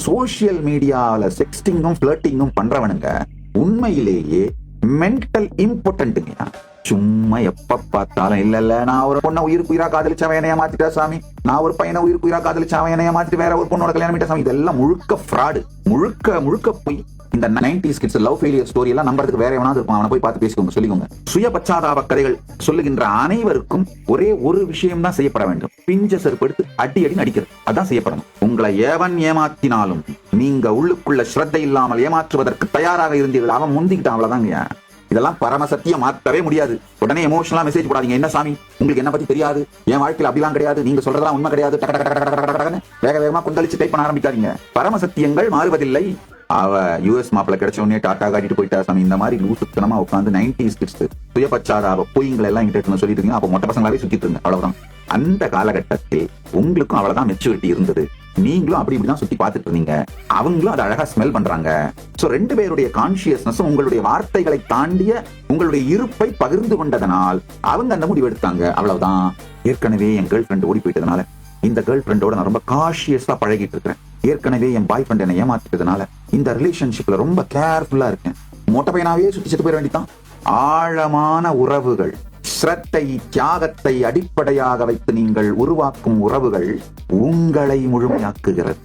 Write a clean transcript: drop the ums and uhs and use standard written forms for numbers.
Social மீடியால செக்ஸ்டிங்கும் ஃபிளர்ட்டிங்கும் பண்றவனுங்க உண்மையிலேயே mental இம்பார்ட்டன்ட்டுங்க. சும்மா எப்ப பார்த்தாலும் இல்ல நான் ஒரு பொண்ணை உயிருக்கு உயிரா காதலிச்சவன் என்னைய மாத்திட்டா சாமி, நான் ஒரு பையனை உயிருக்கு உயிரா காதலிச்சவன் என்னைய மாத்திட்டு வேற ஒரு பொண்ணோட கல்யாணம் பண்ணிட்டா சாமி. இதெல்லாம் முழுக்க ஃப்ராடு, முழுக்க போய். இந்த 90s kids love failure story எல்லாம் நம்பறதுக்கு வேற எவனாவது இருக்கும், அவனை போய் பார்த்து பேசிக்கோங்க, சொல்லிக்கோங்க. சுய பச்சாதாப கதைகள் சொல்லுகின்ற அனைவருக்கும் ஒரே ஒரு விஷயம் தான் செய்யப்பட வேண்டும், பிஞ்ச செருப்படுத்து அடி அடிக்கிறது. அதான் செய்யப்படணும். உங்களை எவன் ஏமாத்தினாலும் நீங்க உள்ளுக்குள்ள ஸ்ரத்தை இல்லாமல் ஏமாற்றுவதற்கு தயாராக இருந்தீர்கள், அவன் முந்திக்கிட்டான், அவ்வளவுதாங்க. இதெல்லாம் பரமசத்தியம் மாற்றவே முடியாது. உடனே எமோஷனலா மெசேஜ் போடாதீங்க. என்ன சாமி உங்களுக்கு என்ன பத்தி தெரியாது, என் வாழ்க்கையில் அப்படிலாம் கிடையாது, நீங்க சொல்றதெல்லாம் உண்மை கிடையாது, வேக வேகமா கொந்தளிச்சு டைப் பண்ண ஆரம்பிக்காதீங்க. பரமசத்தியங்கள் மாறுவதில்லை. அவ யூஎஸ் மாப்பிள்ள கிடைச்ச உடனே டாட்டா காட்டிட்டு போயிட்டா சாமி. இந்த மாதிரி லூசுத்தனமா உட்காந்து 90s கிட்ஸ் சுய பச்சாதாப பொய்களை எல்லாம் கிட்ட சொல்லிட்டு இருக்கீங்க. அப்ப மொட்டை பசங்களாவே சுத்திட்டு இருங்க, அவ்வளவுதான். அந்த காலகட்டத்தில் உங்களுக்கும் அவ்வளவுதான் மெச்சூரிட்டி இருந்தது. நீங்களும் அப்படி இப்படிதான் சுத்தி பார்த்துட்டு இருந்தீங்க, அவங்களும் அதை அழகா ஸ்மெல் பண்றாங்க. சோ 2 பேருடைய கான்சியஸ்னஸ் உங்களுடைய வார்த்தைகளை தாண்டிய உங்களுடைய இருப்பை பகிர்ந்து கொண்டதனால் அவங்க அந்த முடிவு எடுத்தாங்க, அவ்வளவுதான். ஏற்கனவே என் கேர்ள் ஃப்ரெண்ட் ஓடி போயிட்டதுனால இந்த கேர்ள் ஃப்ரெண்டோட நான் ரொம்ப கான்சியஸா பழகிட்டு இருக்கிறேன். ஏற்கனவே என் பாய் ஃப்ரெண்ட் என்னை ஏமாத்திட்டதுனால இந்த ரிலேஷன்ஷிப்ல ரொம்ப கேர்ஃபுல்லா இருக்கேன். மொட்டை பையனாவே சுத்தி செத்து போயிட வேண்டியதான். ஆழமான உறவுகள், ஸ்ரத்தை, தியாகத்தை அடிப்படையாக வைத்து நீங்கள் உருவாக்கும் உறவுகள் உங்களை முழுமையாக்குகிறது.